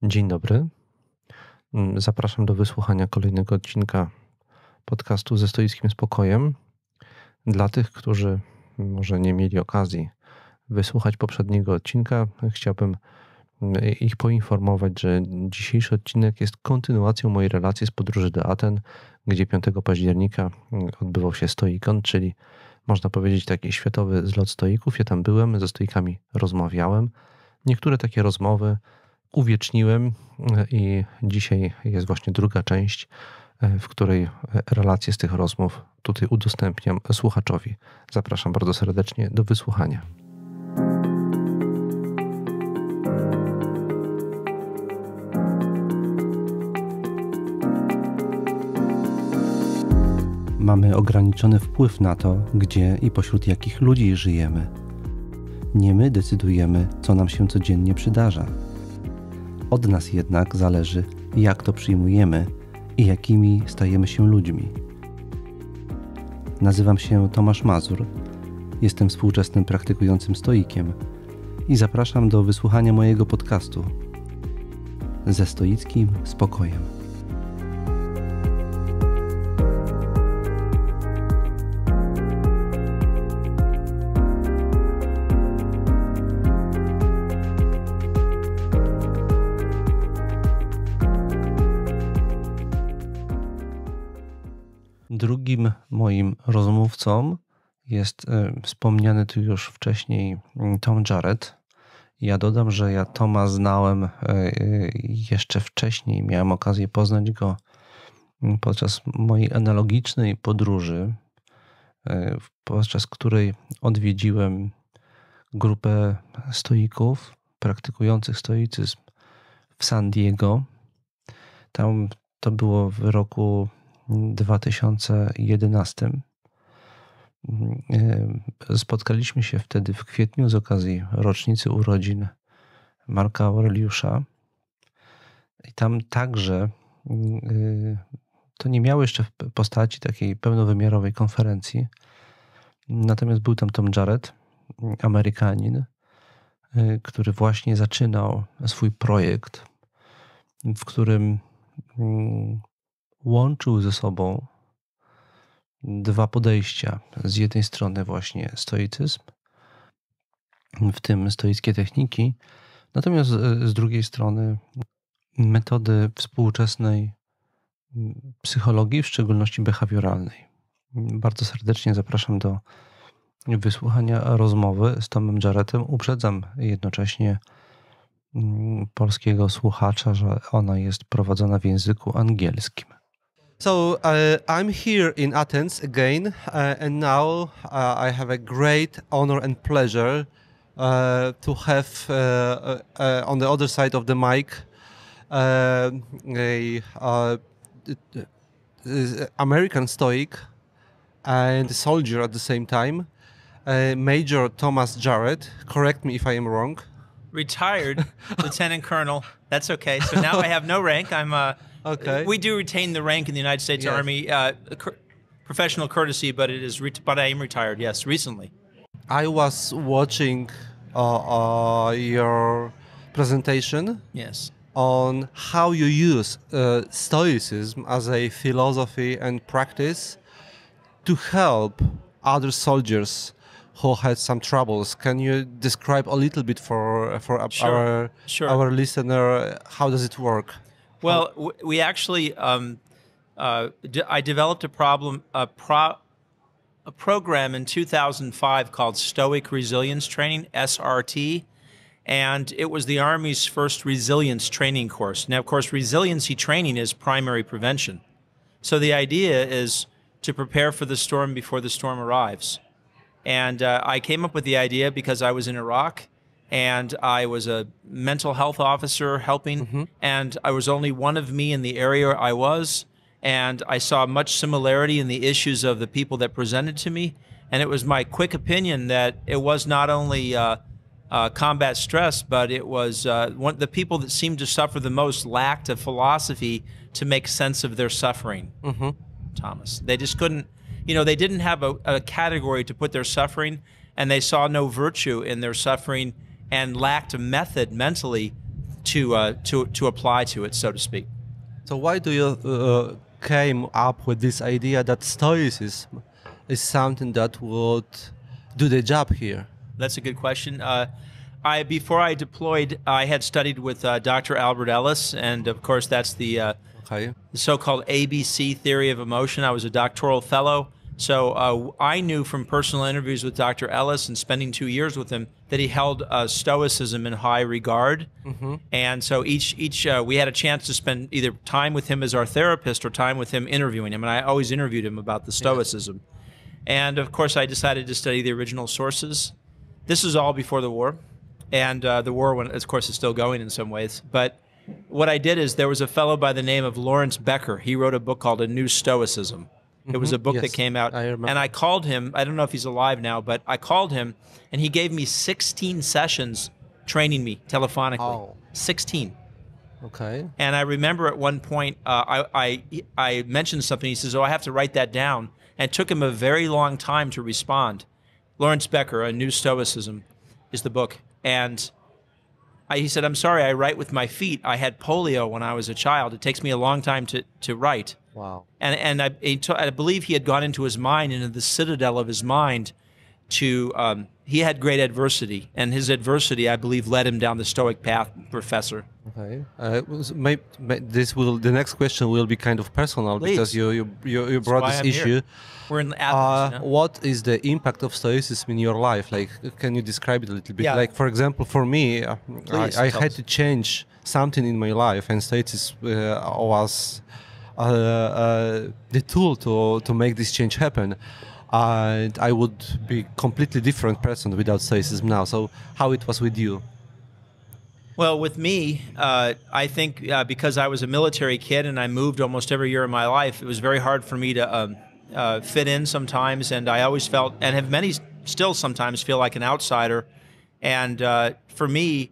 Dzień dobry. Zapraszam do wysłuchania kolejnego odcinka podcastu ze stoickim Spokojem. Dla tych, którzy może nie mieli okazji wysłuchać poprzedniego odcinka, chciałbym ich poinformować, że dzisiejszy odcinek jest kontynuacją mojej relacji z podróży do Aten, gdzie 5 października odbywał się Stoicon, czyli można powiedzieć taki światowy zlot stoików. Ja tam byłem, ze stoikami rozmawiałem. Niektóre takie rozmowy uwieczniłem i dzisiaj jest właśnie druga część, w której relacje z tych rozmów tutaj udostępniam słuchaczowi. Zapraszam bardzo serdecznie do wysłuchania. Mamy ograniczony wpływ na to, gdzie i pośród jakich ludzi żyjemy. Nie my decydujemy, co nam się codziennie przydarza. Od nas jednak zależy, jak to przyjmujemy i jakimi stajemy się ludźmi. Nazywam się Tomasz Mazur, jestem współczesnym praktykującym stoikiem i zapraszam do wysłuchania mojego podcastu ze stoickim Spokojem. Drugim moim rozmówcą jest wspomniany tu już wcześniej Tom Jarrett. Ja dodam, że ja Toma znałem jeszcze wcześniej. Miałem okazję poznać go podczas mojej analogicznej podróży, podczas której odwiedziłem grupę stoików praktykujących stoicyzm w San Diego. Tam to było w roku 2011. Spotkaliśmy się wtedy w kwietniu z okazji rocznicy urodzin Marka Aureliusza. I tam także to nie miało jeszcze postaci takiej pełnowymiarowej konferencji. Natomiast był tam Tom Jarrett, Amerykanin, który właśnie zaczynał swój projekt, w którym łączył ze sobą dwa podejścia. Z jednej strony właśnie stoicyzm, w tym stoickie techniki, natomiast z drugiej strony metody współczesnej psychologii, w szczególności behawioralnej. Bardzo serdecznie zapraszam do wysłuchania rozmowy z Tomem Jarrettem. Uprzedzam jednocześnie polskiego słuchacza, że ona jest prowadzona w języku angielskim. So I'm here in Athens again, and now I have a great honor and pleasure to have on the other side of the mic American Stoic and soldier at the same time, Major Thomas Jarrett. Correct me if I am wrong. Retired lieutenant colonel. That's okay. So now I have no rank. I'm okay. We do retain the rank in the United States Yes. Army, professional courtesy, but it is. But I am retired. Yes, recently. I was watching your presentation. Yes. On how you use Stoicism as a philosophy and practice to help other soldiers who had some troubles. Can you describe a little bit for Sure. our listener, how does it work? Well, we actually, I developed a program in 2005 called Stoic Resilience Training, SRT, and it was the Army's first resilience training course. Now, of course, resiliency training is primary prevention. So the idea is to prepare for the storm before the storm arrives. And I came up with the idea because I was in Iraq, and I was a mental health officer helping, and I was only one of me in the area I was, and I saw much similarity in the issues of the people that presented to me, and it was my quick opinion that it was not only combat stress, but it was the people that seemed to suffer the most lacked a philosophy to make sense of their suffering. Thomas, they just couldn't, they didn't have a category to put their suffering, and they saw no virtue in their suffering and lacked a method mentally to apply to it, so to speak. So why do you came up with this idea that Stoicism is something that would do the job here? That's a good question. Before I deployed, I had studied with Dr. Albert Ellis, and of course that's the so-called ABC theory of emotion. I was a doctoral fellow, so I knew from personal interviews with Dr. Ellis and spending 2 years with him that he held Stoicism in high regard. And so we had a chance to spend either time with him as our therapist or time with him interviewing him, and I always interviewed him about the Stoicism. And of course I decided to study the original sources. This is all before the war, and the war, of course, is still going in some ways. But what I did is there was a fellow by the name of Lawrence Becker. He wrote a book called A New Stoicism. It was a book that came out, and I called him. I don't know if he's alive now, but I called him, and he gave me 16 sessions training me telephonically. Oh. 16. Okay. And I remember at one point I mentioned something. He says, "Oh, I have to write that down." And it took him a very long time to respond. Lawrence Becker, A New Stoicism, is the book. And he said, "I'm sorry, I write with my feet. I had polio when I was a child. It takes me a long time to write." Wow. And I believe he had gone into his mind, into the citadel of his mind, he had great adversity. And his adversity, I believe, led him down the Stoic path, Professor. Okay. The next question will be kind of personal. Please. Because you brought this issue. Here. We're in Athens. You know? What is the impact of Stoicism in your life? Like, can you describe it a little bit? Yeah. Like, for example, for me, I had us. to change something in my life, and Stoicism was the tool to make this change happen. And I would be completely different person without Stoicism now. So, how it was with you? Well, with me, I think because I was a military kid and I moved almost every year of my life, it was very hard for me to fit in sometimes, and I always felt, and have many still sometimes feel like an outsider. And for me,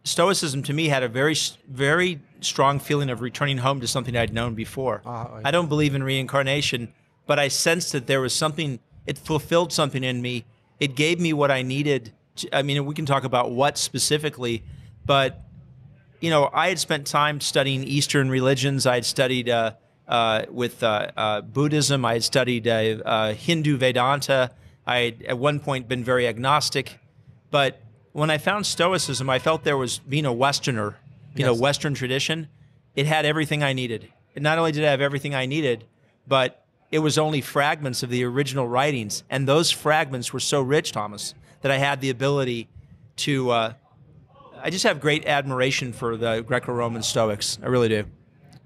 Stoicism to me had a very, very strong feeling of returning home to something I'd known before. I don't believe in reincarnation, but I sensed that there was something, it fulfilled something in me. It gave me what I needed. I mean, we can talk about what specifically, but, you know, I had spent time studying Eastern religions. I had studied with Buddhism. I had studied Hindu Vedanta. I had at one point been very agnostic. But when I found Stoicism, I felt there was, being a Westerner, you know, Western tradition, it had everything I needed. And not only did it have everything I needed, but it was only fragments of the original writings. And those fragments were so rich, Thomas, that I had the ability to, I just have great admiration for the Greco-Roman Stoics. I really do.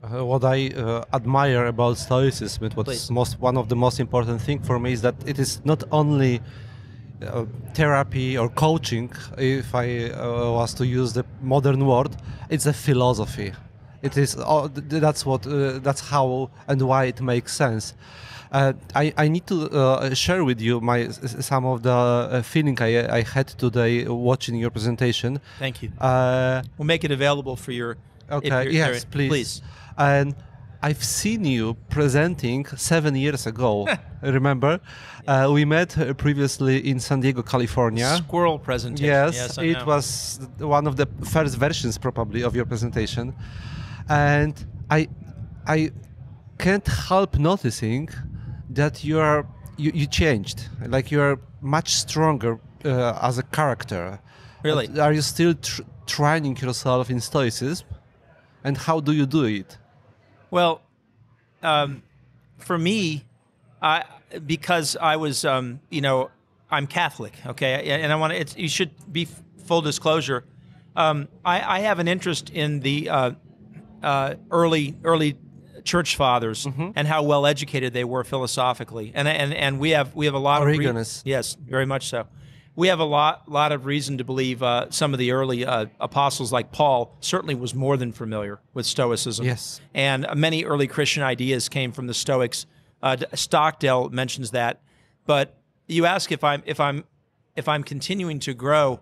What I admire about Stoicism, one of the most important things for me is that it is not only therapy or coaching, if I was to use the modern word, it's a philosophy. It is. That's how and why it makes sense. I need to share with you some of the feeling I had today watching your presentation. Thank you. We'll make it available for your. Okay. Yes, please. And I've seen you presenting 7 years ago. Remember, we met previously in San Diego, California. Squirrel presentation. Yes, it was one of the first versions probably of your presentation, and I can't help noticing that you changed. Like, you're much stronger as a character. Really? Are you still training yourself in Stoicism? And how do you do it? Well, for me, because I was, you know, I'm Catholic, okay, and I want to. You should be full disclosure. I have an interest in the early church fathers and how well educated they were philosophically, and we have a lot of yes, very much so. We have a lot of reason to believe some of the early apostles, like Paul, certainly was more than familiar with Stoicism. Yes, and many early Christian ideas came from the Stoics. Stockdale mentions that. But you ask if I'm continuing to grow.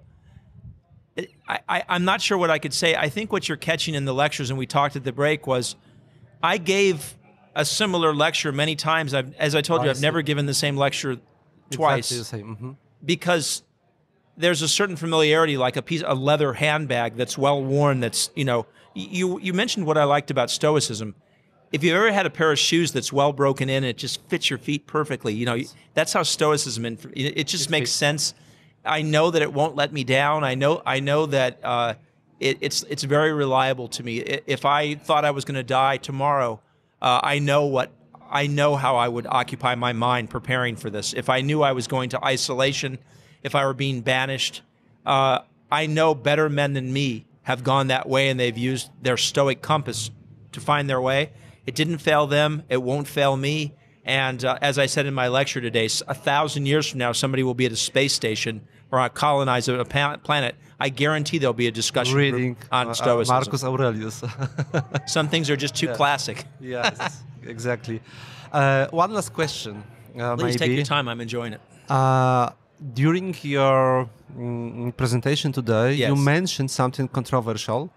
I'm not sure what I could say. I think what you're catching in the lectures, and we talked at the break, was I gave a similar lecture many times. As I told you, I've never given the same lecture twice. Exactly the same. Because there's a certain familiarity, like a leather handbag that's well worn. That's, you know, you mentioned what I liked about Stoicism. If you've ever had a pair of shoes that's well broken in, and it just fits your feet perfectly. You know, that's how Stoicism. It just makes sense. I know that it won't let me down. I know that it's very reliable to me. If I thought I was going to die tomorrow, I know how I would occupy my mind preparing for this. If I knew I was going to isolation, if I were being banished, I know better men than me have gone that way, and they've used their Stoic compass to find their way. It didn't fail them. It won't fail me. And as I said in my lecture today, 1,000 years from now, somebody will be at a space station or colonize a planet. I guarantee there'll be a discussion group on Stoicism. Marcus Aurelius. Some things are just too classic. Yes, exactly. One last question. Please take your time. I'm enjoying it. During your presentation today, Yes. you mentioned something controversial.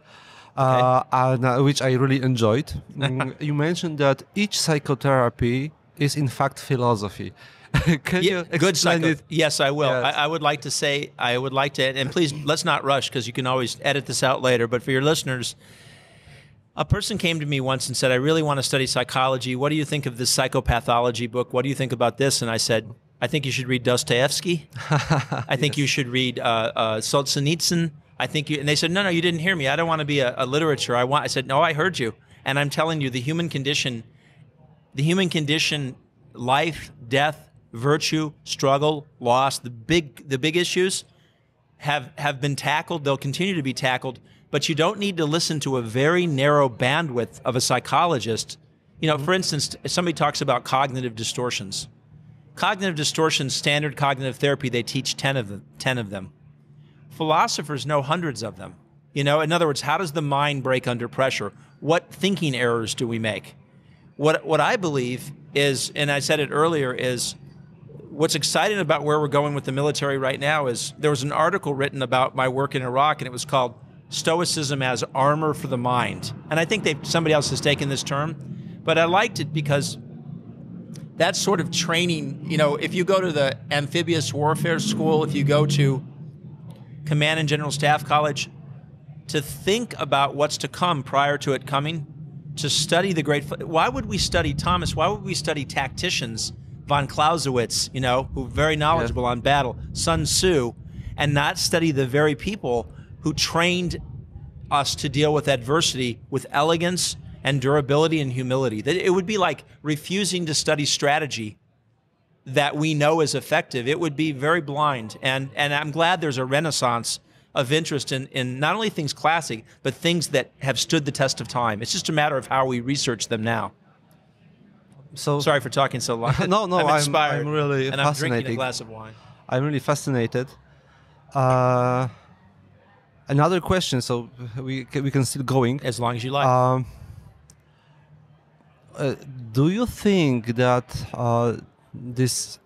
Okay. Which I really enjoyed. You mentioned that each psychotherapy is in fact philosophy. Can you explain it? Yes, I will. Yes. I would like to say, and please let's not rush, because you can always edit this out later, but for your listeners, a person came to me once and said, I really want to study psychology. What do you think of this psychopathology book? What do you think about this? And I said, I think you should read Dostoevsky. I think you should read Solzhenitsyn. And they said, no, you didn't hear me. I don't want to be a literature. I said, no, I heard you. And I'm telling you, the human condition, life, death, virtue, struggle, loss, the big issues have been tackled. They'll continue to be tackled, but you don't need to listen to a very narrow bandwidth of a psychologist. You know, for instance, somebody talks about cognitive distortions. Cognitive distortions, standard cognitive therapy, they teach 10 of them. Philosophers know hundreds of them. You know, in other words, how does the mind break under pressure? What thinking errors do we make? What I believe is, and I said it earlier, is what's exciting about where we're going with the military right now is there was an article written about my work in Iraq, and it was called Stoicism as Armor for the Mind. And I think somebody else has taken this term, but I liked it because that sort of training, you know, if you go to the amphibious warfare school, if you go to Command and General Staff College, to think about what's to come prior to it coming, to study the great... Why would we study Thomas? Why would we study tacticians, von Clausewitz, you know, who are very knowledgeable on battle, Sun Tzu, and not study the very people who trained us to deal with adversity with elegance and durability and humility? That it would be like refusing to study strategy that we know is effective. It would be very blind. And I'm glad there's a renaissance of interest in not only things classic, but things that have stood the test of time. It's just a matter of how we research them now. So sorry for talking so long. No, I'm inspired. I'm really and fascinated. I'm drinking a glass of wine. I'm really fascinated. Another question, so we can still going. As long as you like. Do you think that this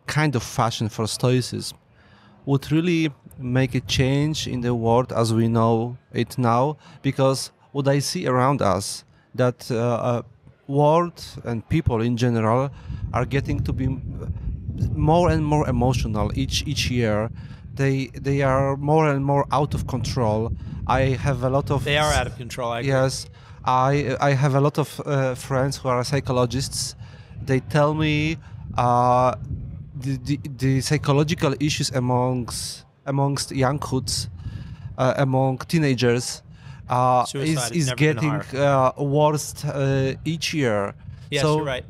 kind of fashion for Stoicism would really make a change in the world as we know it now? Because what I see around us, that world and people in general are getting to be more and more emotional each year. They are more and more out of control. I have a lot of... They are out of control, I agree. Yes. I have a lot of friends who are psychologists. They tell me the psychological issues amongst younghoods, among teenagers, is getting worse each year. Yes, so, you're right.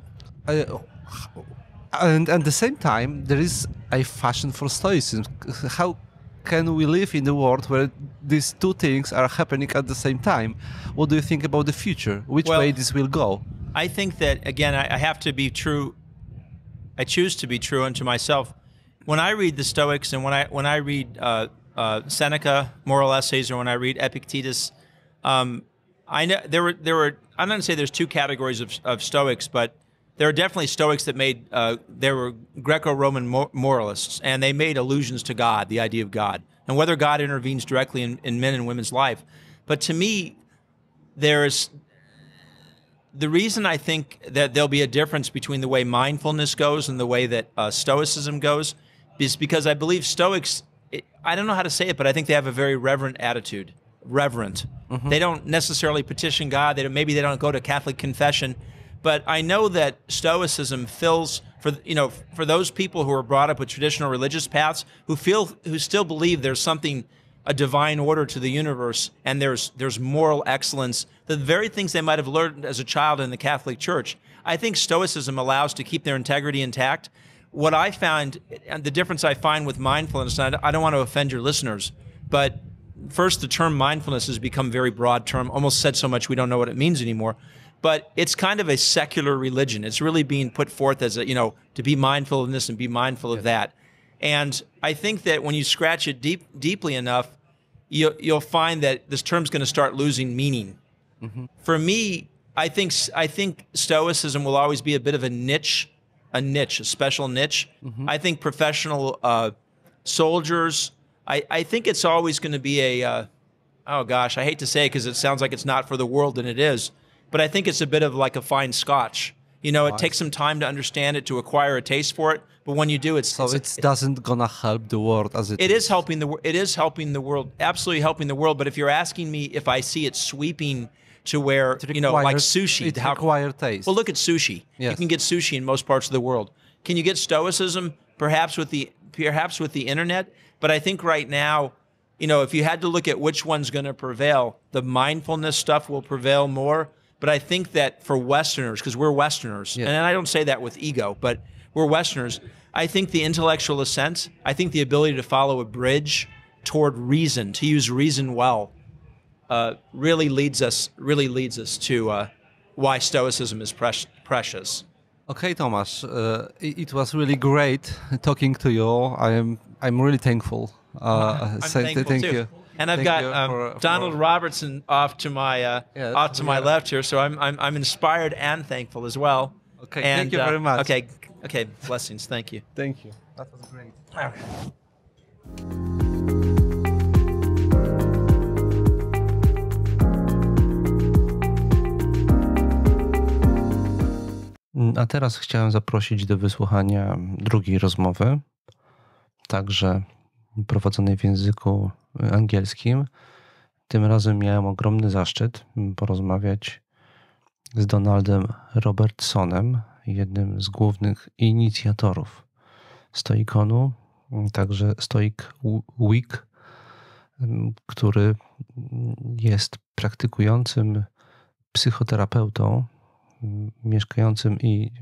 And at the same time, there is a fashion for Stoicism. How can we live in the world where these two things are happening at the same time? What do you think about the future? Which way this will go? I think that, again, I have to be true. I choose to be true unto myself. When I read the Stoics and when I read Seneca, moral essays, or when I read Epictetus, I know there were. I'm not going to say there's two categories of Stoics, but there are definitely Stoics that there were Greco-Roman moralists, and they made allusions to God, the idea of God, and whether God intervenes directly in men and women's life. But to me, there's the reason I think that there'll be a difference between the way mindfulness goes and the way that Stoicism goes, is because I believe Stoics, I don't know how to say it, but I think they have a very reverent attitude. Reverent. They don't necessarily petition God. Maybe they don't go to Catholic confession. But I know that Stoicism fills, for those people who are brought up with traditional religious paths, who still believe there's something, a divine order to the universe, and there's moral excellence, the very things they might have learned as a child in the Catholic Church. I think Stoicism allows to keep their integrity intact. What I found, and the difference I find with mindfulness, and I don't want to offend your listeners, but first, the term mindfulness has become a very broad term, almost said so much we don't know what it means anymore. But it's kind of a secular religion. It's really being put forth as to be mindful of this and be mindful of that. And I think that when you scratch it deeply enough, you'll find that this term's going to start losing meaning. For me, I think Stoicism will always be a bit of a special niche. I think professional soldiers, I think it's always going to be oh gosh, I hate to say it because it sounds like it's not for the world, and it is. But I think it's a bit of like a fine scotch. It takes some time to understand it, to acquire a taste for it. But when you do, it doesn't gonna help the world as it is. It is helping the world, absolutely helping the world. But if you're asking me if I see it sweeping to where, like sushi. It requires taste. Well, look at sushi. Yes. You can get sushi in most parts of the world. Can you get Stoicism? Perhaps with the internet. But I think right now, if you had to look at which one's going to prevail, the mindfulness stuff will prevail more. But I think that for Westerners, because we're Westerners, and I don't say that with ego, but we're Westerners, I think the intellectual ascent, I think the ability to follow a bridge toward reason, to use reason well, really leads us to why Stoicism is precious. Okay, Thomas, it was really great talking to you. I'm really thankful. I'm thankful thank too. you. And I've got Donald Robertson off to my left here, so I'm inspired and thankful as well. Okay, thank you very much. Okay, blessings. Thank you. Thank you. That was great. A teraz chciałem zaprosić do wysłuchania drugiej rozmowy, także prowadzonej w języku angielskim. Tym razem miałem ogromny zaszczyt porozmawiać z Donaldem Robertsonem, jednym z głównych inicjatorów Stoiconu, także Stoic Week, który jest praktykującym psychoterapeutą, mieszkającym i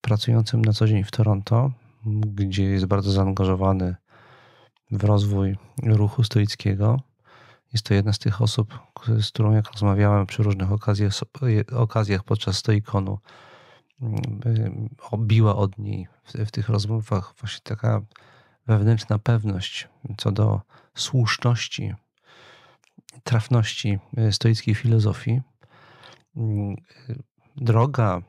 pracującym na co dzień w Toronto, gdzie jest bardzo zaangażowany w rozwój ruchu stoickiego. Jest to jedna z tych osób, z którą jak rozmawiałem przy różnych okazjach podczas Stoiconu, biła od niej w tych rozmowach właśnie taka wewnętrzna pewność co do słuszności, trafności stoickiej filozofii. Droga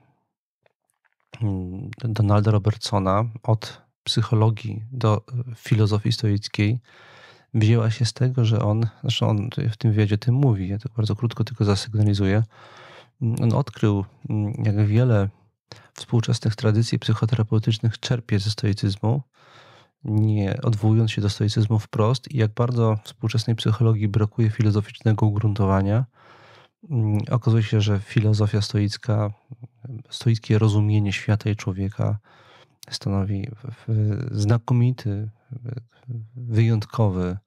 Donalda Robertsona od psychologii do filozofii stoickiej wzięła się z tego, że on w tym wywiadzie o tym mówi, ja tak bardzo krótko tylko zasygnalizuję, on odkrył, jak wiele współczesnych tradycji psychoterapeutycznych czerpie ze stoicyzmu, nie odwołując się do stoicyzmu wprost, i jak bardzo współczesnej psychologii brakuje filozoficznego ugruntowania. Okazuje się, że filozofia stoicka, stoickie rozumienie świata i człowieka stanowi znakomity, wyjątkowy,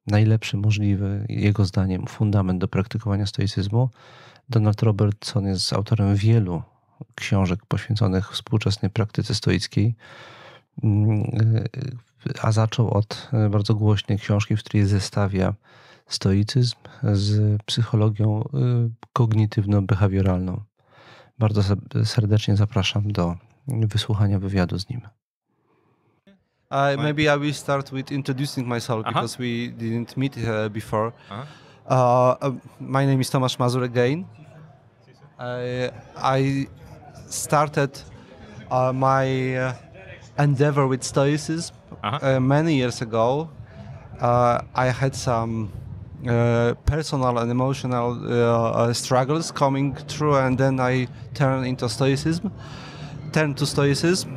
najlepszy możliwy, jego zdaniem, fundament do praktykowania stoicyzmu. Donald Robertson jest autorem wielu książek poświęconych współczesnej praktyce stoickiej, a zaczął od bardzo głośnej książki, w której zestawia stoicyzm z psychologią kognitywno-behawioralną. Bardzo serdecznie zapraszam do wysłuchania wywiadu z nim. Maybe I will start with introducing myself because we didn't meet before. My name is Tomasz Mazur again. I started my endeavor with Stoicism many years ago. I had some personal and emotional struggles coming through, and then I turned into Stoicism. turned to Stoicism,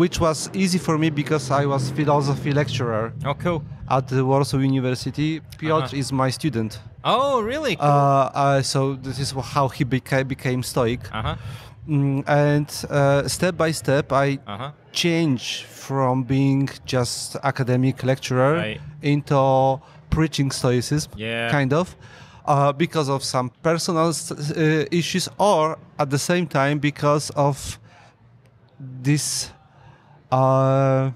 which was easy for me because I was philosophy lecturer Oh, cool. at the Warsaw University. Piotr is my student. Oh, really? Cool. So this is how he became Stoic. Uh-huh. And step by step, I Uh-huh. changed from being just academic lecturer Right. into preaching Stoicism, Yeah. kind of, because of some personal issues, or at the same time because of this I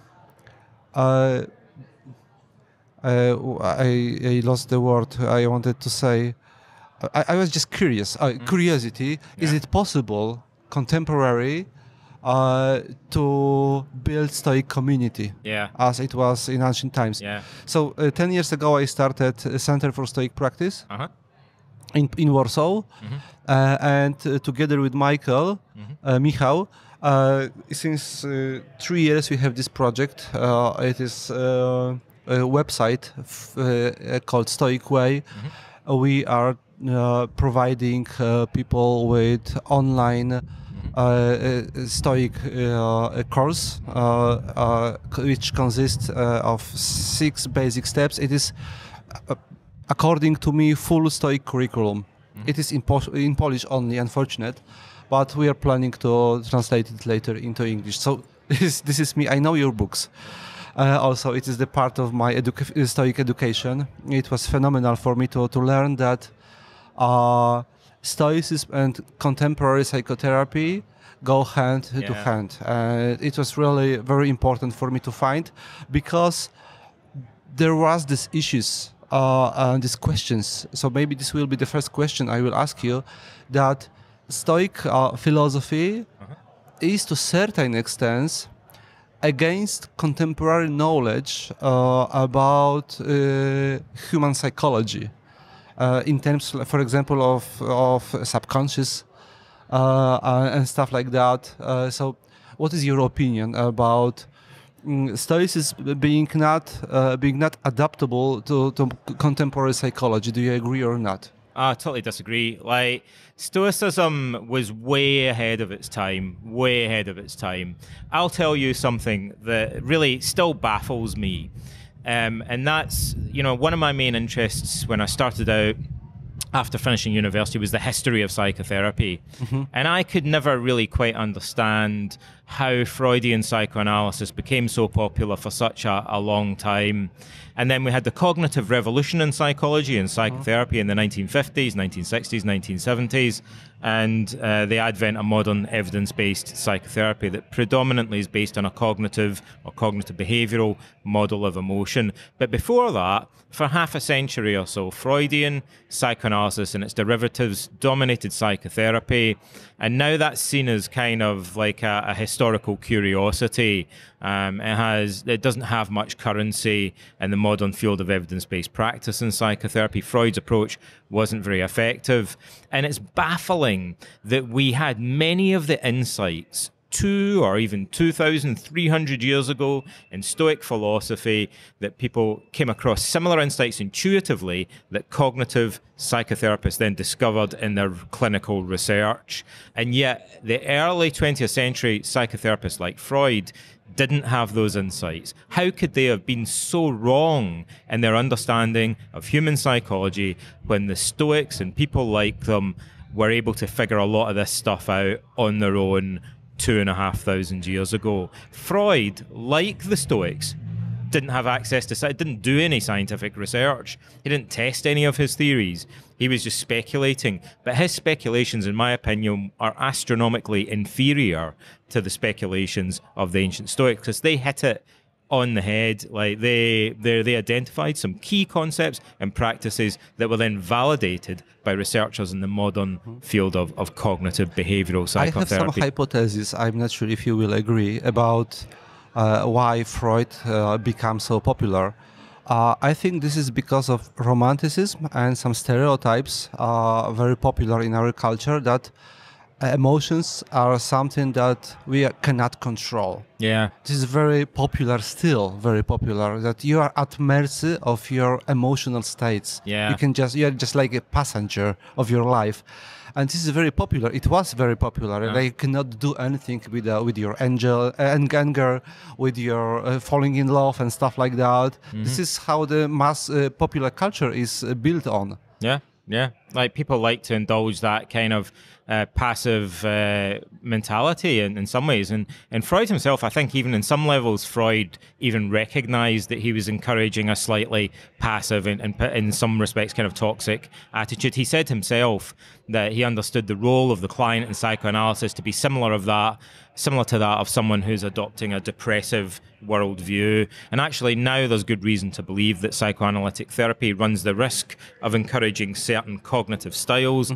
lost the word I wanted to say. I was just curious. Curiosity. Is Yeah. it possible, contemporary, to build Stoic community Yeah. as it was in ancient times? Yeah. So 10 years ago, I started a Center for Stoic Practice Uh-huh. in Warsaw, and together with Michał, since 3 years we have this project. It is a website called Stoic Way. We are providing people with online Stoic course, which consists of 6 basic steps. It is, according to me, full Stoic curriculum. It is in Polish only, unfortunate, but we are planning to translate it later into English. So this is me. I know your books. Also, it is the part of my Stoic education. It was phenomenal for me to learn that Stoicism and contemporary psychotherapy go hand to hand. It was really very important for me to find, because there was these issues and these questions. So maybe this will be the first question I will ask you, that Stoic philosophy is to certain extent against contemporary knowledge about human psychology, in terms, for example, of subconscious and stuff like that. So, what is your opinion about Stoicism being not adaptable to contemporary psychology? Do you agree or not? I totally disagree. Like, Stoicism was way ahead of its time, way ahead of its time. I'll tell you something that really still baffles me. And that's, one of my main interests when I started out after finishing university was the history of psychotherapy. And I could never really quite understand how Freudian psychoanalysis became so popular for such a long time. And then we had the cognitive revolution in psychology and psychotherapy in the 1950s, 1960s, 1970s, and the advent of modern evidence-based psychotherapy that predominantly is based on a cognitive or cognitive behavioral model of emotion. But before that, for half a century or so, Freudian psychoanalysis and its derivatives dominated psychotherapy, and now that's seen as kind of like a historical curiosity. It doesn't have much currency in the modern field of evidence-based practice in psychotherapy. Freud's approach wasn't very effective, and it's baffling that we had many of the insights 2 or even 2,300 years ago in Stoic philosophy, that people came across similar insights intuitively that cognitive psychotherapists then discovered in their clinical research. And yet the early 20th century psychotherapists like Freud didn't have those insights. How could they have been so wrong in their understanding of human psychology when the Stoics and people like them were able to figure a lot of this stuff out on their own 2,500 years ago? Freud, like the Stoics, didn't have access to, didn't do any scientific research. He didn't test any of his theories. He was just speculating. But his speculations, in my opinion, are astronomically inferior to the speculations of the ancient Stoics, because they hit it on the head. Like they identified some key concepts and practices that were then validated by researchers in the modern field of cognitive behavioral psychotherapy. I have some hypotheses. I'm not sure if you will agree about why Freud became so popular. I think this is because of romanticism and some stereotypes very popular in our culture, that emotions are something that we cannot control. Yeah. This is very popular, still very popular, that you are at mercy of your emotional states. Yeah. You're just like a passenger of your life. And this is very popular. It was very popular. Yeah. Like you cannot do anything with your anger, with your falling in love and stuff like that. This is how the mass popular culture is built on. Yeah, yeah. Like people like to indulge that kind of passive mentality in some ways. And Freud himself, I think even in some levels, Freud even recognized that he was encouraging a slightly passive and in some respects kind of toxic attitude. He said himself that he understood the role of the client in psychoanalysis to be similar to that of someone who's adopting a depressive worldview. And actually now there's good reason to believe that psychoanalytic therapy runs the risk of encouraging certain cognitive styles,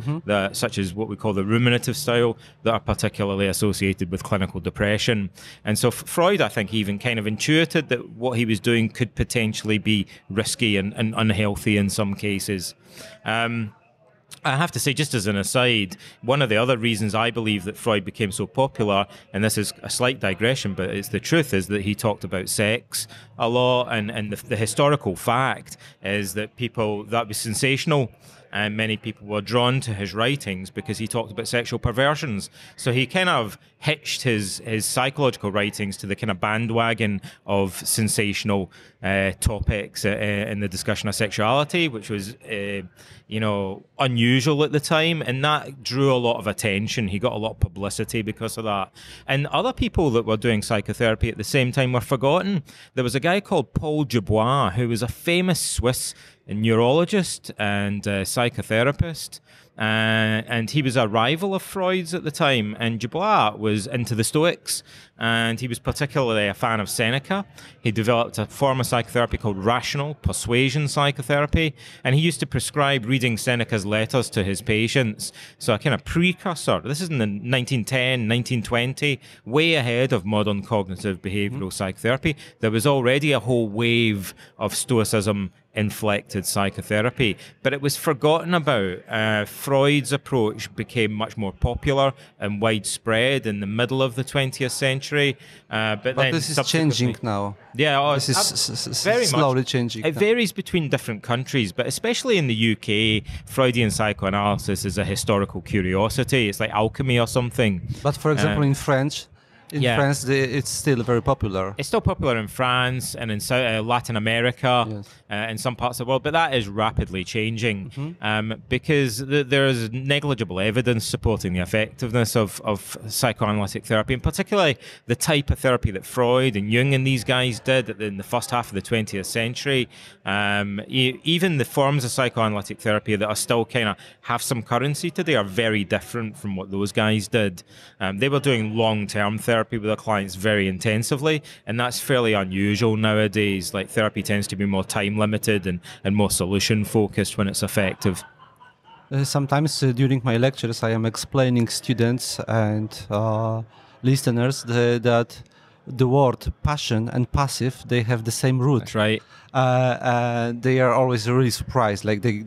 such as what we call the ruminative style, that are particularly associated with clinical depression. And so Freud, I think, even kind of intuited that what he was doing could potentially be risky and unhealthy in some cases. I have to say, just as an aside, one of the other reasons I believe that Freud became so popular, and this is a slight digression, but it's the truth, is that he talked about sex a lot, and the historical fact is that that was sensational, and many people were drawn to his writings because he talked about sexual perversions. So he kind of hitched his psychological writings to the kind of bandwagon of sensational topics in the discussion of sexuality, which was unusual at the time, and that drew a lot of attention. He got a lot of publicity because of that. And other people that were doing psychotherapy at the same time were forgotten. There was a guy called Paul Dubois, who was a famous Swiss neurologist and psychotherapist, and he was a rival of Freud's at the time. And Dubois was into the Stoics, and he was particularly a fan of Seneca. He developed a form of psychotherapy called rational persuasion psychotherapy, and he used to prescribe reading Seneca's letters to his patients. So a kind of precursor. This is in the 1910, 1920, way ahead of modern cognitive behavioral psychotherapy. There was already a whole wave of Stoicism inflected psychotherapy, but it was forgotten about. Freud's approach became much more popular and widespread in the middle of the 20th century. But then this is changing now. Yeah, this is very slowly much changing. It varies between different countries, but especially in the UK, Freudian psychoanalysis is a historical curiosity. It's like alchemy or something. But for example, in France, it's still very popular. It's still popular in France and in Latin America, yes. In some parts of the world, but that is rapidly changing because there is negligible evidence supporting the effectiveness of psychoanalytic therapy, and particularly the type of therapy that Freud and Jung and these guys did in the first half of the 20th century. Even the forms of psychoanalytic therapy that are still kind of have some currency today are very different from what those guys did. They were doing long-term therapy with their clients very intensively, and that's fairly unusual nowadays. Like, therapy tends to be more time limited and more solution focused when it's effective. Sometimes during my lectures I am explaining students and listeners that the word passion and passive, they have the same root. That's right. And they are always really surprised, like they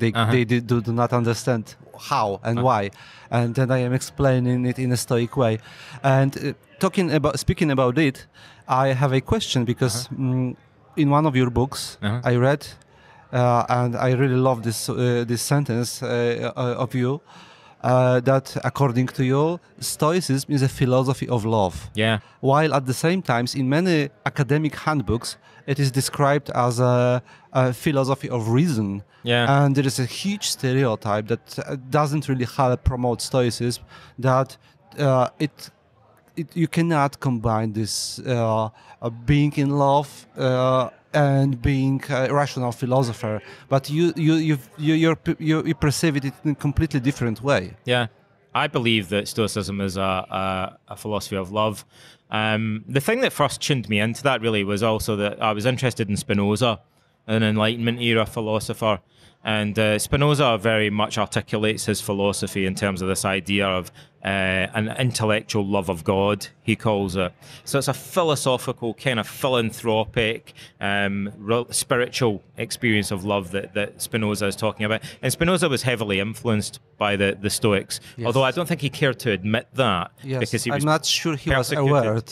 do not understand how and why. And then I am explaining it in a Stoic way. And speaking about it, I have a question, because in one of your books I read, and I really love this sentence of you, that according to you, Stoicism is a philosophy of love. Yeah. While at the same time, in many academic handbooks, it is described as a philosophy of reason. Yeah. And there is a huge stereotype that doesn't really help promote Stoicism, that you cannot combine this being in love and being a rational philosopher, but you perceive it in a completely different way. Yeah, I believe that Stoicism is a philosophy of love. The thing that first tuned me into that really was also that I was interested in Spinoza, an Enlightenment era philosopher, And Spinoza very much articulates his philosophy in terms of this idea of an intellectual love of God, he calls it. So it's a philosophical, kind of philanthropic, spiritual experience of love that Spinoza is talking about. And Spinoza was heavily influenced by the Stoics, although I don't think he cared to admit that. Yes, he was I'm not sure he was aware of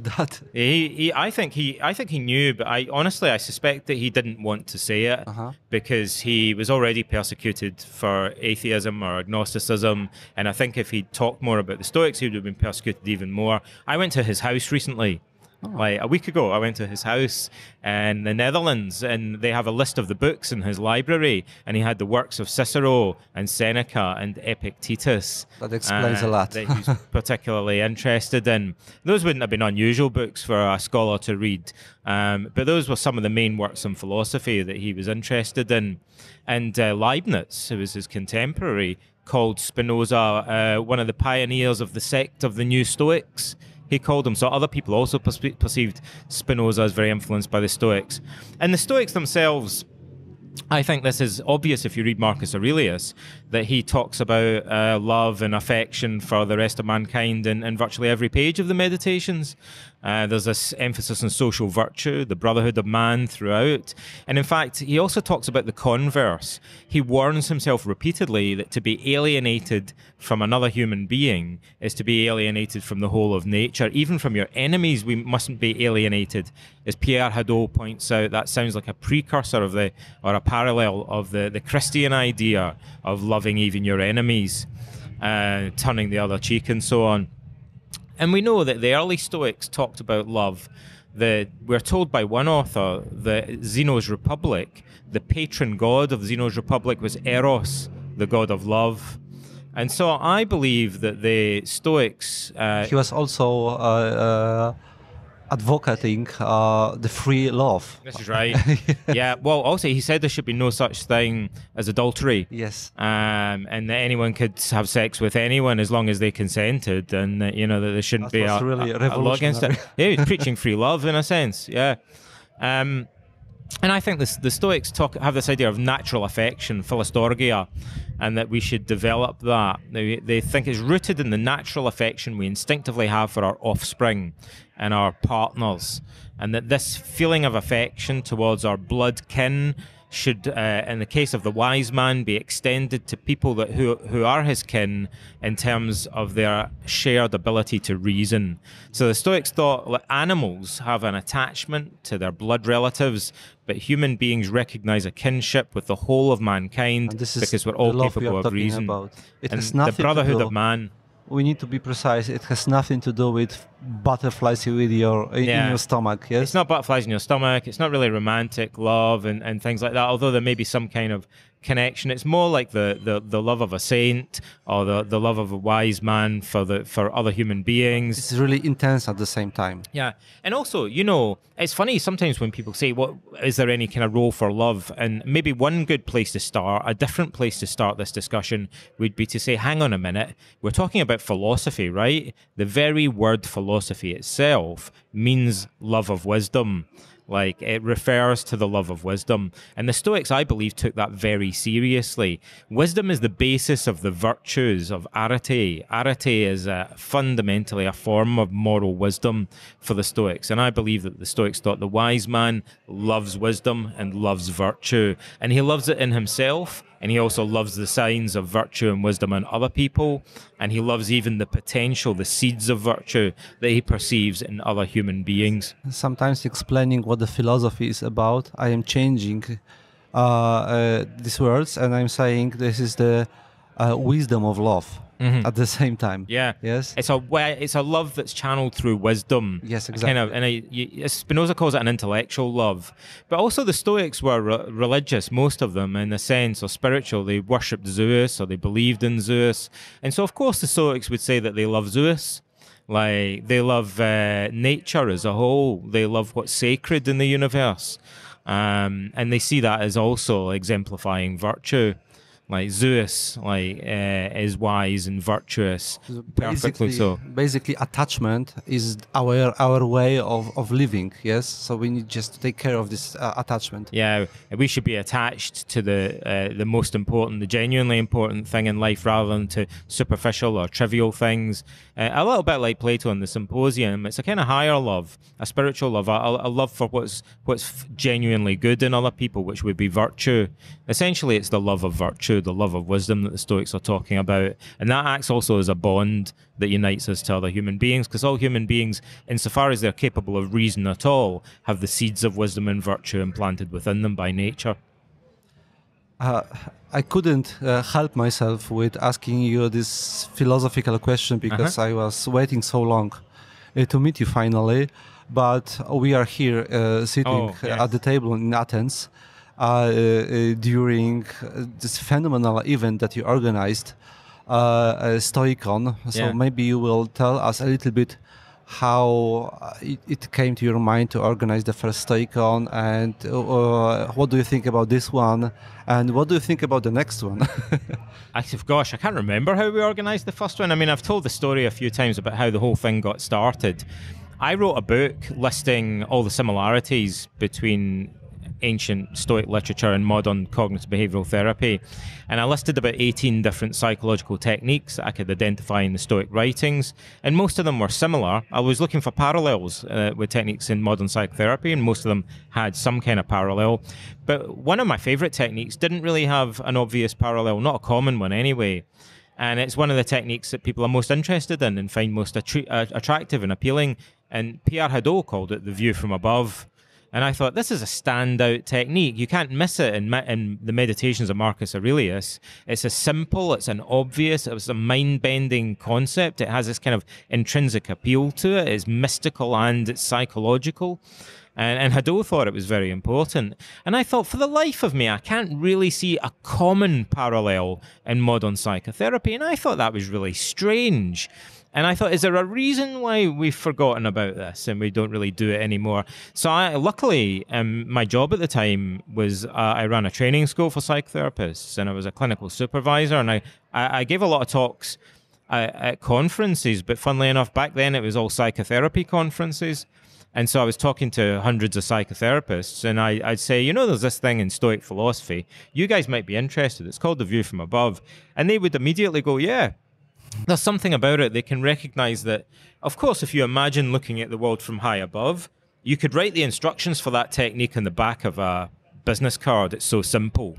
that. I think he knew, but I suspect that he didn't want to say it because he was already persecuted for atheism or agnosticism, and I think if he'd talked more about the Stoics, he would have been persecuted even more. I went to his house recently. Like a week ago, I went to his house in the Netherlands, and they have a list of the books in his library, and he had the works of Cicero and Seneca and Epictetus. That explains a lot. That he's particularly interested in. Those wouldn't have been unusual books for a scholar to read, but those were some of the main works in philosophy that he was interested in. And Leibniz, who was his contemporary, called Spinoza one of the pioneers of the sect of the New Stoics. He called him. So other people also perceived Spinoza as very influenced by the Stoics. And the Stoics themselves, I think this is obvious if you read Marcus Aurelius, that he talks about love and affection for the rest of mankind in virtually every page of the Meditations. There's this emphasis on social virtue, the brotherhood of man throughout. And in fact, he also talks about the converse. He warns himself repeatedly that to be alienated from another human being is to be alienated from the whole of nature. Even from your enemies, we mustn't be alienated. As Pierre Hadot points out, that sounds like a precursor of or a parallel of the Christian idea of loving even your enemies, turning the other cheek and so on. And we know that the early Stoics talked about love. We're told by one author that Zeno's Republic, the patron god of Zeno's Republic was Eros, the god of love. And so I believe that the Stoics... he was also advocating the free love. This is right. Yeah, well, also he said there should be no such thing as adultery. Yes. And that anyone could have sex with anyone as long as they consented, and that, that there shouldn't be a law against it. Yeah, he's preaching free love in a sense, yeah. And I think the Stoics have this idea of natural affection, philostorgia, and that we should develop that. They think it's rooted in the natural affection we instinctively have for our offspring and our partners, and that this feeling of affection towards our blood kin should, in the case of the wise man, be extended to people who are his kin in terms of their shared ability to reason. So the Stoics thought that animals have an attachment to their blood relatives, but human beings recognize a kinship with the whole of mankind because we're all capable of reason. And the brotherhood of man. We need to be precise. It has nothing to do with butterflies in your stomach. Yes, it's not butterflies in your stomach. It's not really romantic love and things like that. Although there may be some kind of connection, it's more like the love of a saint or the love of a wise man for other human beings. It's really intense at the same time. Yeah, and also, it's funny sometimes when people say, "What is there any kind of role for love?" And maybe one good place to start, a different place to start this discussion, would be to say, "Hang on a minute, we're talking about philosophy, right? The very word philosophy itself means love of wisdom." Like, it refers to the love of wisdom. And the Stoics, I believe, took that very seriously. Wisdom is the basis of the virtues of arete. Arete is fundamentally a form of moral wisdom for the Stoics. And I believe that the Stoics thought the wise man loves wisdom and loves virtue. And he loves it in himself. And he also loves the signs of virtue and wisdom in other people. And he loves even the potential, the seeds of virtue that he perceives in other human beings. Sometimes explaining what the philosophy is about, I am changing these words and I'm saying this is the wisdom of love. At the same time. Yeah. Yes. It's a love that's channeled through wisdom. Yes, exactly. Spinoza calls it an intellectual love. But also the Stoics were religious, most of them, in a sense, or spiritual. They worshipped Zeus, or they believed in Zeus. And so, of course, the Stoics would say that they love Zeus. Like, they love nature as a whole. They love what's sacred in the universe. And they see that as also exemplifying virtue. Like Zeus, is wise and virtuous, perfectly so. Basically, attachment is our way of living. Yes, so we need just to take care of this attachment. Yeah, we should be attached to the most important, the genuinely important thing in life, rather than to superficial or trivial things. A little bit like Plato in the Symposium, it's a kind of higher love, a spiritual love, a love for what's genuinely good in other people, which would be virtue. Essentially, it's the love of virtue, the love of wisdom that the Stoics are talking about. And that acts also as a bond that unites us to other human beings, because all human beings, insofar as they're capable of reason at all, have the seeds of wisdom and virtue implanted within them by nature. I couldn't help myself with asking you this philosophical question because I was waiting so long to meet you finally. But we are here sitting at the table in Athens during this phenomenal event that you organized, Stoicon. So maybe you will tell us a little bit how it came to your mind to organize the first Stoicon, and what do you think about this one, and what do you think about the next one? Gosh, I can't remember how we organized the first one. I mean, I've told the story a few times about how the whole thing got started. I wrote a book listing all the similarities between ancient Stoic literature and modern cognitive behavioral therapy. And I listed about 18 different psychological techniques that I could identify in the Stoic writings, and most of them were similar. I was looking for parallels with techniques in modern psychotherapy, and most of them had some kind of parallel. But one of my favorite techniques didn't really have an obvious parallel, not a common one anyway. And it's one of the techniques that people are most interested in and find most attractive and appealing. And Pierre Hadot called it the view from above. And I thought, this is a standout technique. You can't miss it in the Meditations of Marcus Aurelius. It's a simple, it's an obvious, it's a mind-bending concept. It has this kind of intrinsic appeal to it. It's mystical and it's psychological. And Hadot thought it was very important. And I thought, for the life of me, I can't really see a common parallel in modern psychotherapy. And I thought that was really strange. And I thought, is there a reason why we've forgotten about this and we don't really do it anymore? So luckily, my job at the time was I ran a training school for psychotherapists, and I was a clinical supervisor, and I gave a lot of talks at conferences, but funnily enough, back then it was all psychotherapy conferences. And so I was talking to hundreds of psychotherapists, and I'd say, you know, there's this thing in Stoic philosophy. You guys might be interested. It's called the view from above. And they would immediately go, yeah. There's something about it. They can recognize that, of course, if you imagine looking at the world from high above, you could write the instructions for that technique on the back of a business card. It's so simple.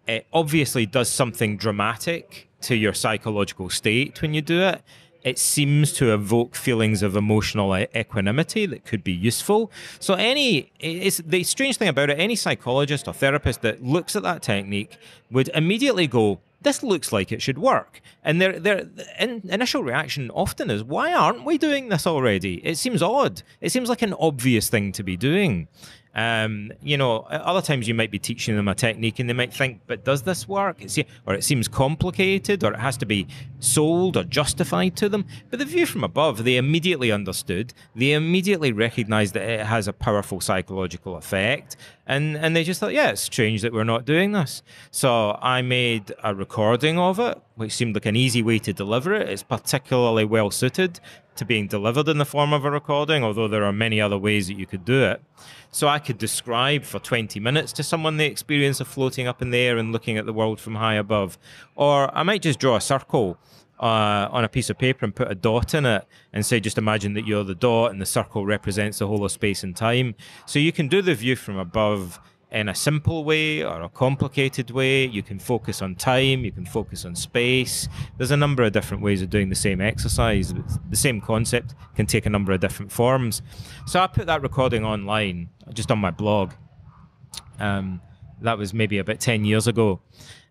It obviously does something dramatic to your psychological state when you do it. It seems to evoke feelings of emotional equanimity that could be useful. So the strange thing about it, any psychologist or therapist that looks at that technique would immediately go, this looks like it should work. And their initial reaction often is, why aren't we doing this already? It seems odd. It seems like an obvious thing to be doing. You know, other times you might be teaching them a technique and they might think, but does this work? Or it seems complicated, or it has to be sold or justified to them. But the view from above, they immediately understood. They immediately recognized that it has a powerful psychological effect. And they just thought, yeah, it's strange that we're not doing this. So I made a recording of it, which seemed like an easy way to deliver it. It's particularly well suited to being delivered in the form of a recording, although there are many other ways that you could do it. So I could describe for 20 minutes to someone the experience of floating up in the air and looking at the world from high above. Or I might just draw a circle on a piece of paper and put a dot in it and say, just imagine that you're the dot and the circle represents the whole of space and time. So you can do the view from above in a simple way or a complicated way. You can focus on time, you can focus on space. There's a number of different ways of doing the same exercise. The same concept can take a number of different forms. So I put that recording online, just on my blog. That was maybe about 10 years ago.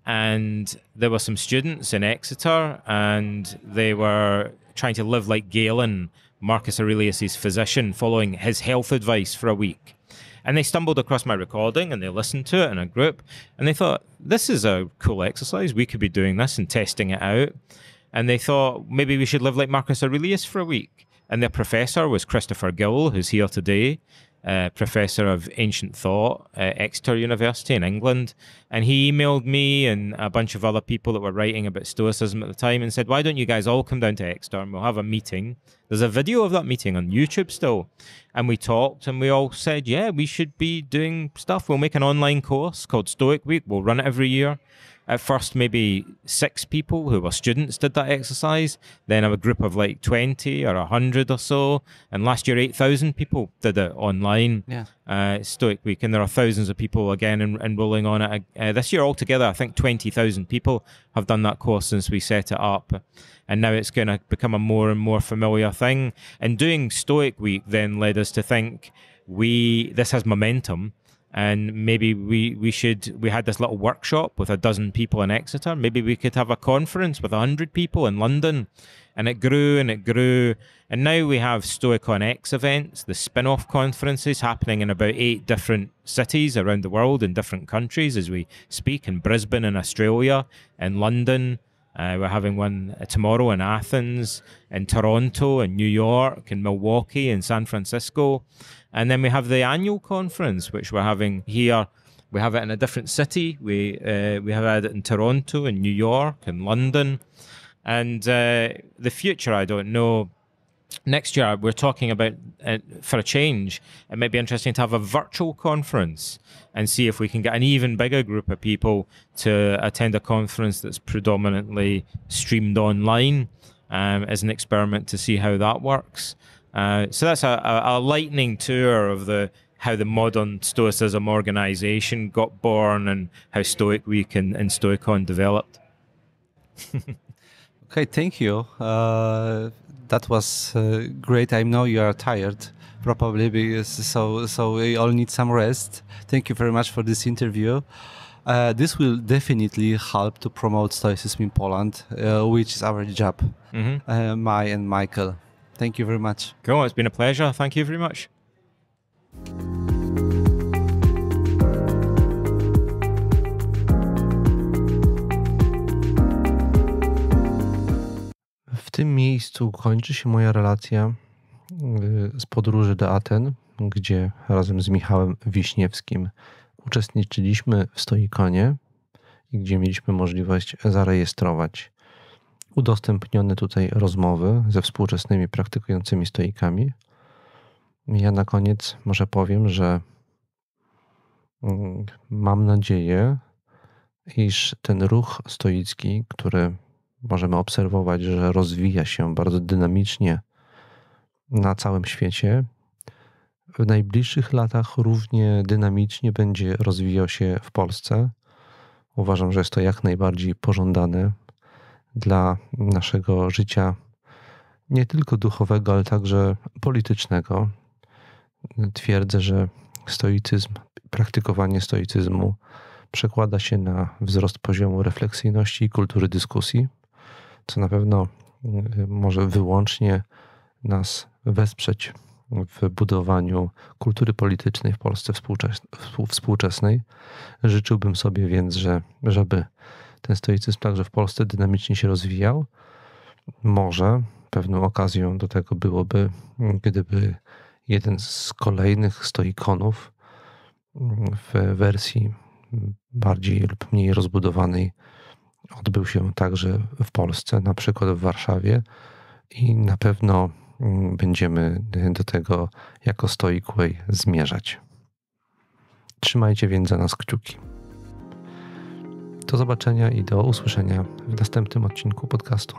And there were some students in Exeter, and they were trying to live like Galen, Marcus Aurelius' physician, following his health advice for a week. And they stumbled across my recording and they listened to it in a group, and they thought, this is a cool exercise. We could be doing this and testing it out. And they thought, maybe we should live like Marcus Aurelius for a week. And their professor was Christopher Gill, who's here today. professor of ancient thought at Exeter University in England. And he emailed me and a bunch of other people that were writing about Stoicism at the time and said, why don't you guys all come down to Exeter and we'll have a meeting. There's a video of that meeting on YouTube still. And we talked and we all said, yeah, we should be doing stuff. We'll make an online course called Stoic Week. We'll run it every year. At first, maybe 6 people who were students did that exercise. Then a group of like 20 or 100 or so. And last year, 8,000 people did it online. Stoic Week. And there are thousands of people again enrolling on it. This year altogether, I think 20,000 people have done that course since we set it up. And now it's going to become a more and more familiar thing. And doing Stoic Week then led us to think this has momentum. And maybe we had this little workshop with 12 people in Exeter. Maybe we could have a conference with 100 people in London. And it grew and it grew. And now we have Stoicon X events, the spin-off conferences happening in about 8 different cities around the world in different countries as we speak, in Brisbane in Australia, in London. We're having one tomorrow in Athens, in Toronto, in New York, in Milwaukee, in San Francisco. And then we have the annual conference, which we're having here. We have it in a different city. We have had it in Toronto, in New York, in London. And the future, I don't know. Next year, we're talking about, for a change, it might be interesting to have a virtual conference and see if we can get an even bigger group of people to attend a conference that's predominantly streamed online as an experiment to see how that works. So that's a lightning tour of how the modern Stoicism organization got born and how Stoic Week and Stoicon developed. Okay, thank you. That was great. I know you are tired, probably, because so we all need some rest. Thank you very much for this interview. This will definitely help to promote Stoicism in Poland, which is our job, my and Michael. Thank you very much. Cool, it's been a pleasure. Thank you very much. W tym miejscu kończy się moja relacja z podróży do Aten, gdzie razem z Michałem Wiśniewskim uczestniczyliśmy w Stoiconie i gdzie mieliśmy możliwość zarejestrować udostępnione tutaj rozmowy ze współczesnymi praktykującymi stoikami. Ja na koniec może powiem, że mam nadzieję, iż ten ruch stoicki, który możemy obserwować, że rozwija się bardzo dynamicznie na całym świecie, w najbliższych latach równie dynamicznie będzie rozwijał się w Polsce. Uważam, że jest to jak najbardziej pożądane dla naszego życia nie tylko duchowego, ale także politycznego. Twierdzę, że stoicyzm, praktykowanie stoicyzmu przekłada się na wzrost poziomu refleksyjności i kultury dyskusji, co na pewno może wyłącznie nas wesprzeć w budowaniu kultury politycznej w Polsce współczesnej. Życzyłbym sobie więc, żeby ten stoicyzm także w Polsce dynamicznie się rozwijał. Może pewną okazją do tego byłoby, gdyby jeden z kolejnych stoikonów w wersji bardziej lub mniej rozbudowanej odbył się także w Polsce, na przykład w Warszawie, i na pewno będziemy do tego jako Stoic Way zmierzać. Trzymajcie więc za nas kciuki. Do zobaczenia i do usłyszenia w następnym odcinku podcastu.